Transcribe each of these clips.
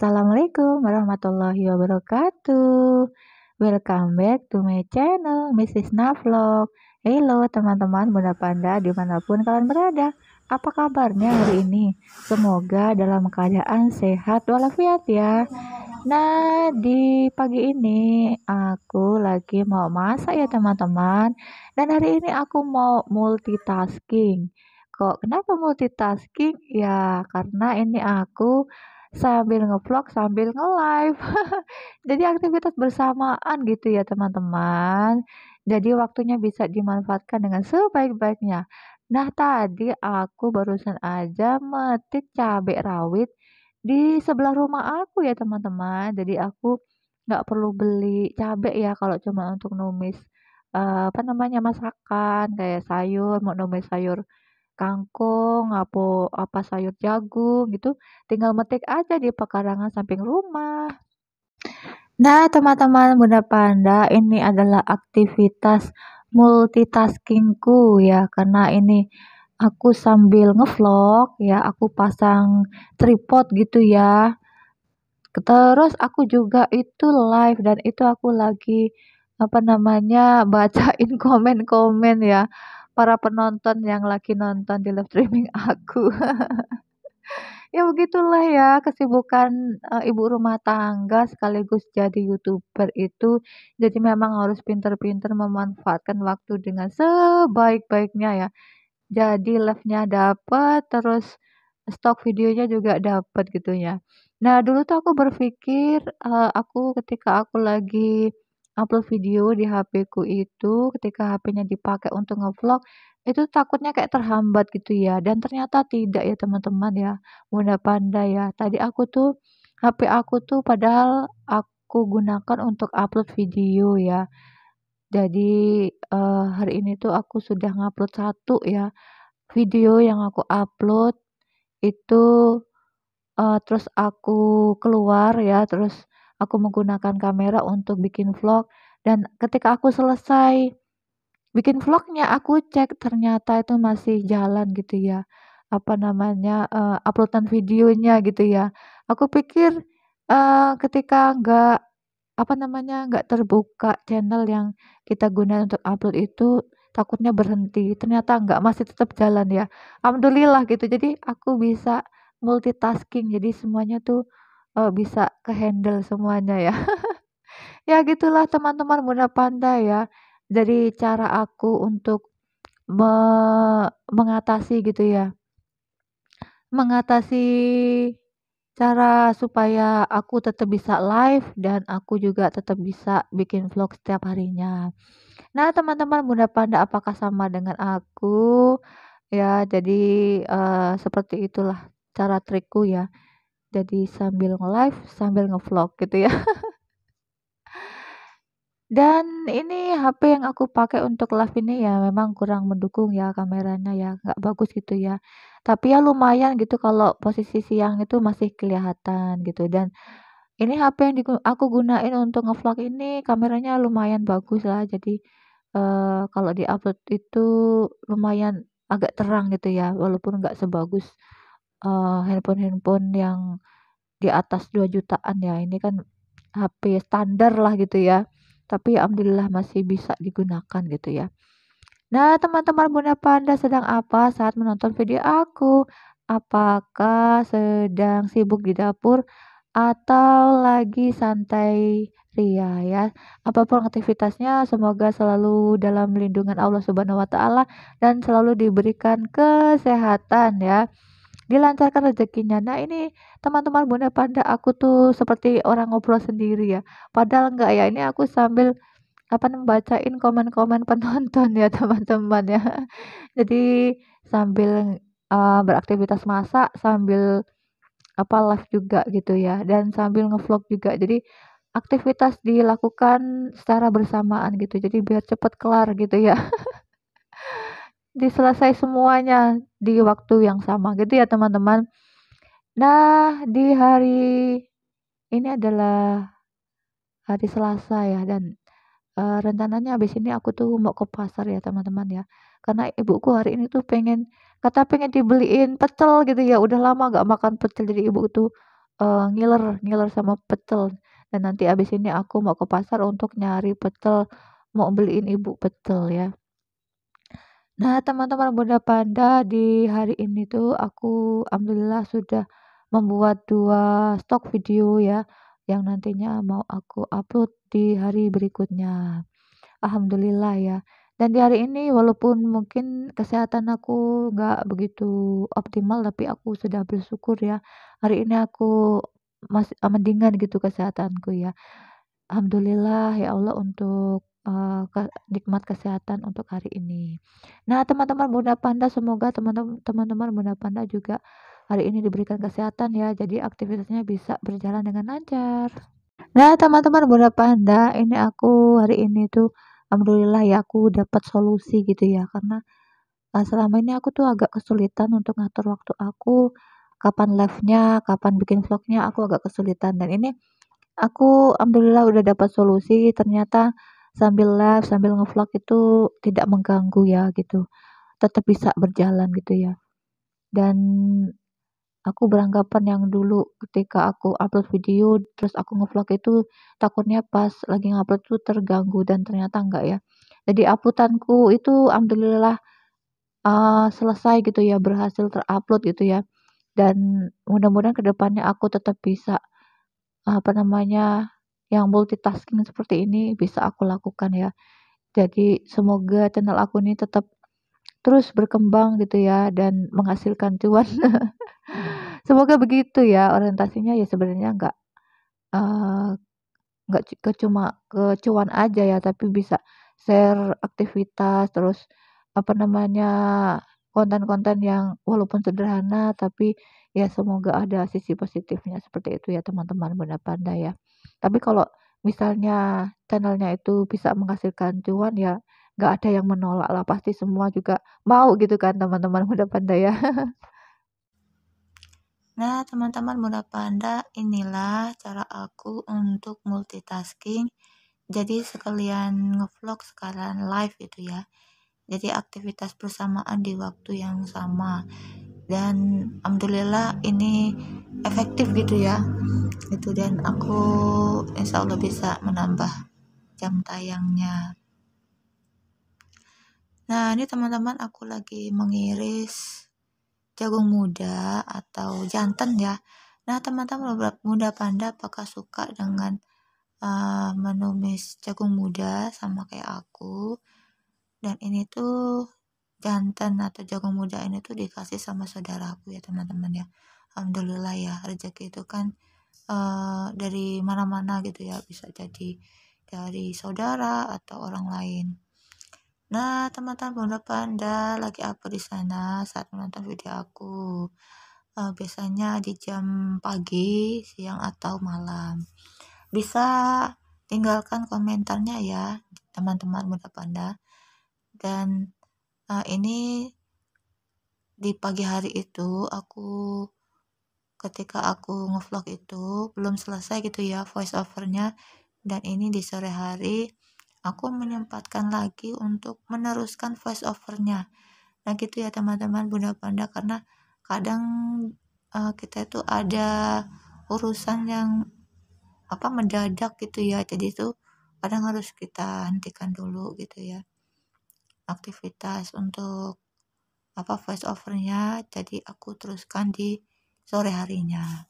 Assalamualaikum warahmatullahi wabarakatuh. Welcome back to my channel, Mrs. Navlog. Halo teman-teman Bunda Panda dimanapun kalian berada. Apa kabarnya hari ini? Semoga dalam keadaan sehat walafiat ya. Nah, di pagi ini aku lagi mau masak ya teman-teman. Dan hari ini aku mau multitasking. Kok kenapa multitasking? Ya, karena ini aku sambil ngevlog sambil nge-live. Jadi aktivitas bersamaan gitu ya teman-teman. Jadi waktunya bisa dimanfaatkan dengan sebaik-baiknya. Nah, tadi aku barusan aja metik cabai rawit di sebelah rumah aku ya teman-teman. Jadi aku nggak perlu beli cabai ya kalau cuma untuk numis apa namanya masakan kayak sayur, mau numis sayur kangkung, apa sayur jagung gitu, tinggal metik aja di pekarangan samping rumah. Nah, teman-teman Bunda Panda, ini adalah aktivitas multitaskingku ya, karena ini aku sambil ngevlog ya, aku pasang tripod gitu ya. Terus aku juga itu live dan itu aku lagi apa namanya, bacain komen-komen ya para penonton yang lagi nonton di live streaming aku. Ya begitulah ya kesibukan, ibu rumah tangga sekaligus jadi YouTuber itu, jadi memang harus pinter-pinter memanfaatkan waktu dengan sebaik-baiknya ya. Jadi live-nya dapet, terus stok videonya juga dapet gitu ya. Nah dulu tuh aku berpikir, aku ketika aku lagi upload video di HP-ku itu, ketika HP-nya dipakai untuk ngevlog, itu takutnya kayak terhambat gitu ya, dan ternyata tidak ya teman-teman ya, Bunda Panda ya. Tadi aku tuh, HP aku tuh padahal aku gunakan untuk upload video ya. Jadi, hari ini tuh aku sudah ngupload satu ya, video yang aku upload itu, terus aku keluar ya, terus aku menggunakan kamera untuk bikin vlog dan ketika aku selesai bikin vlognya, aku cek ternyata itu masih jalan gitu ya, apa namanya, upload videonya gitu ya. Aku pikir, ketika apa namanya, nggak terbuka channel yang kita gunakan untuk upload itu, takutnya berhenti, ternyata nggak, masih tetap jalan ya. Alhamdulillah gitu, jadi aku bisa multitasking, jadi semuanya tuh, bisa ke-handle semuanya ya. Ya gitulah teman-teman Bunda Panda ya. Jadi cara aku untuk me mengatasi gitu ya, mengatasi cara supaya aku tetap bisa live dan aku juga tetap bisa bikin vlog setiap harinya. Nah teman-teman Bunda Panda apakah sama dengan aku? Ya jadi, seperti itulah cara trikku ya. Jadi sambil nge-live, sambil ngevlog gitu ya. Dan ini HP yang aku pakai untuk live ini ya memang kurang mendukung ya kameranya ya, nggak bagus gitu ya. Tapi ya lumayan gitu kalau posisi siang itu masih kelihatan gitu dan ini HP yang aku gunain untuk ngevlog ini kameranya lumayan bagus lah. Jadi, kalau di-upload itu lumayan agak terang gitu ya, walaupun nggak sebagus, handphone-handphone yang di atas 2 jutaan ya, ini kan HP standar lah gitu ya, tapi alhamdulillah masih bisa digunakan gitu ya. Nah, teman-teman Bunda Panda sedang apa saat menonton video aku? Apakah sedang sibuk di dapur atau lagi santai ria ya? Apapun aktivitasnya semoga selalu dalam lindungan Allah Subhanahu wa taala dan selalu diberikan kesehatan ya. Dilancarkan rezekinya. Nah ini teman-teman Bunda Panda aku tuh seperti orang ngobrol sendiri ya, padahal enggak ya, ini aku sambil apa bacain komen-komen penonton ya teman-teman ya. Jadi sambil, beraktivitas masak, sambil apa live juga gitu ya, dan sambil ngevlog juga. Jadi aktivitas dilakukan secara bersamaan gitu, jadi biar cepet kelar gitu ya. Diselesai semuanya di waktu yang sama gitu ya teman-teman. Nah, di hari ini adalah hari Selasa ya dan, rencananya habis ini aku tuh mau ke pasar ya teman-teman ya. Karena ibuku hari ini tuh pengen dibeliin pecel gitu ya, udah lama gak makan pecel jadi ibu tuh, ngiler ngiler sama pecel, dan nanti abis ini aku mau ke pasar untuk nyari pecel, mau beliin ibu pecel ya. Nah, teman-teman Bunda Panda, di hari ini tuh aku alhamdulillah sudah membuat 2 stok video ya, yang nantinya mau aku upload di hari berikutnya. Alhamdulillah ya. Dan di hari ini walaupun mungkin kesehatan aku nggak begitu optimal, tapi aku sudah bersyukur ya. Hari ini aku masih mendingan gitu kesehatanku ya. Alhamdulillah ya Allah untuk nikmat kesehatan untuk hari ini. Nah, teman-teman Bunda Panda, semoga teman-teman Bunda Panda juga hari ini diberikan kesehatan ya. Jadi aktivitasnya bisa berjalan dengan lancar. Nah, teman-teman Bunda Panda, ini aku hari ini tuh alhamdulillah ya aku dapat solusi gitu ya, karena selama ini aku tuh agak kesulitan untuk ngatur waktu aku, kapan live-nya, kapan bikin vlog-nya, aku agak kesulitan, dan ini aku alhamdulillah udah dapat solusi, ternyata sambil live, sambil ngevlog itu tidak mengganggu ya gitu, tetap bisa berjalan gitu ya. Dan aku beranggapan yang dulu ketika aku upload video, terus aku ngevlog itu takutnya pas lagi ngupload tuh terganggu, dan ternyata enggak ya. Jadi upload-anku itu alhamdulillah, selesai gitu ya, berhasil terupload gitu ya. Dan mudah-mudahan ke depannya aku tetap bisa, apa namanya, yang multitasking seperti ini bisa aku lakukan ya. Jadi semoga channel aku ini tetap terus berkembang gitu ya dan menghasilkan cuan. Semoga begitu ya, orientasinya ya sebenarnya eee, nggak cuma ke cuan aja ya, tapi bisa share aktivitas, terus apa namanya, konten-konten yang walaupun sederhana tapi ya semoga ada sisi positifnya, seperti itu ya teman-teman Bunda Panda ya. Tapi kalau misalnya channel-nya itu bisa menghasilkan cuan ya nggak ada yang menolak lah, pasti semua juga mau gitu kan teman-teman Bunda Panda ya. Nah, teman-teman Bunda Panda, inilah cara aku untuk multitasking. Jadi sekalian ngevlog, sekalian live itu ya. Jadi aktivitas bersamaan di waktu yang sama. Dan alhamdulillah ini efektif gitu ya. Itu, dan aku insya Allah bisa menambah jam tayangnya. Nah, ini teman-teman aku lagi mengiris jagung muda atau jantan ya. Nah, teman-teman Bunda Panda apakah suka dengan menumis jagung muda sama kayak aku? Dan ini tuh jantan atau jagung muda ini tuh dikasih sama saudaraku ya teman-teman ya. Alhamdulillah ya, rezeki itu kan dari mana-mana gitu ya, bisa jadi dari saudara atau orang lain. Nah, teman-teman Bunda Panda lagi apa di sana saat menonton video aku? Biasanya di jam pagi, siang, atau malam. Bisa tinggalkan komentarnya ya, teman-teman Bunda Panda. Dan ini di pagi hari itu ketika aku ngevlog itu belum selesai gitu ya voice overnya, dan ini di sore hari aku menyempatkan lagi untuk meneruskan voice overnya. Nah gitu ya teman-teman Bunda Panda, karena kadang kita itu ada urusan yang mendadak gitu ya, jadi itu kadang harus kita hentikan dulu gitu ya aktivitas untuk voice overnya, jadi aku teruskan di sore harinya.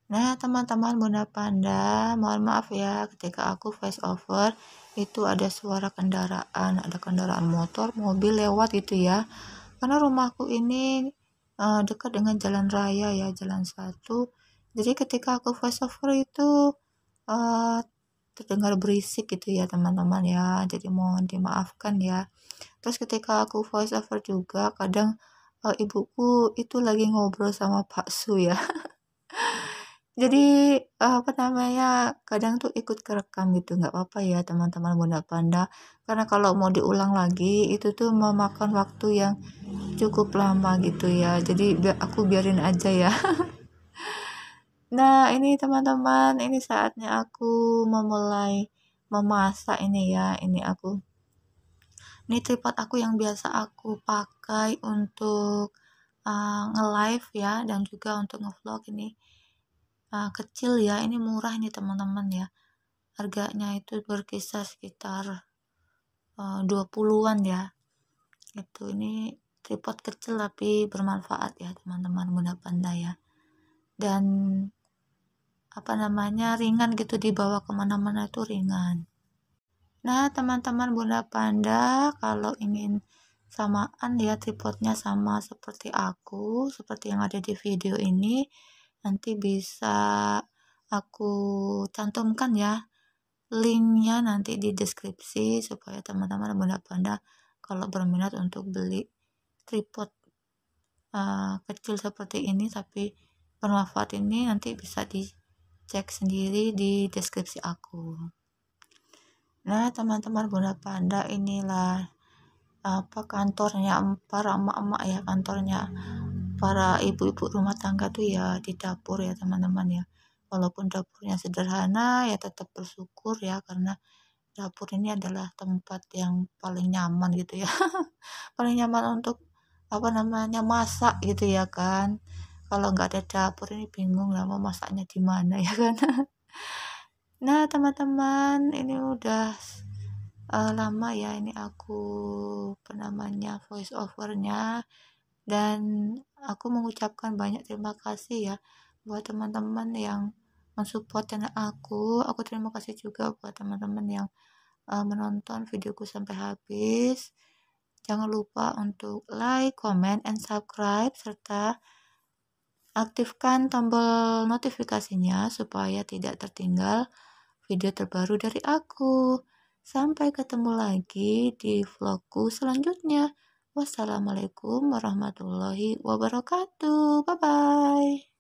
Nah, teman-teman Bunda Panda, mohon maaf ya ketika aku voice over itu ada suara kendaraan, ada kendaraan motor, mobil lewat gitu ya. Karena rumahku ini dekat dengan jalan raya ya, jalan satu. Jadi ketika aku voice over itu uh, terdengar berisik gitu ya teman-teman ya. Jadi mohon dimaafkan ya. Terus ketika aku voice over juga kadang ibuku itu lagi ngobrol sama Pak Su ya. Jadi kadang tuh ikut kerekam gitu, nggak apa-apa ya teman-teman Bunda Panda, karena kalau mau diulang lagi itu tuh memakan waktu yang cukup lama gitu ya, jadi aku biarin aja ya. Nah ini teman-teman, ini saatnya aku memulai memasak ini ya. Ini tripod aku yang biasa aku pakai untuk nge-live ya, dan juga untuk nge-vlog ini kecil ya, ini murah nih teman-teman ya, harganya itu berkisar sekitar 20-an ya. Ini tripod kecil tapi bermanfaat ya teman-teman Bunda Panda ya, dan ringan gitu, dibawa kemana-mana itu ringan. Nah teman-teman Bunda Panda, kalau ingin samaan ya tripodnya sama seperti aku, seperti yang ada di video ini, nanti bisa aku cantumkan ya linknya nanti di deskripsi, supaya teman-teman Bunda Panda kalau berminat untuk beli tripod kecil seperti ini tapi bermanfaat ini, nanti bisa dicek sendiri di deskripsi aku. Nah teman-teman Bunda Panda, inilah kantornya para emak-emak ya, kantornya para ibu-ibu rumah tangga tuh ya, di dapur ya teman-teman ya. Walaupun dapurnya sederhana ya, tetap bersyukur ya, karena dapur ini adalah tempat yang paling nyaman gitu ya. Paling nyaman untuk masak gitu ya kan. Kalau nggak ada dapur ini bingung lah mau masaknya di mana ya kan. Nah teman-teman, ini udah lama ya ini aku voice overnya, dan aku mengucapkan banyak terima kasih ya buat teman-teman yang mensupport channel aku terima kasih juga buat teman-teman yang menonton videoku sampai habis. Jangan lupa untuk like, comment, and subscribe, serta aktifkan tombol notifikasinya supaya tidak tertinggal video terbaru dari aku. Sampai ketemu lagi di vlogku selanjutnya. Wassalamualaikum warahmatullahi wabarakatuh. Bye-bye.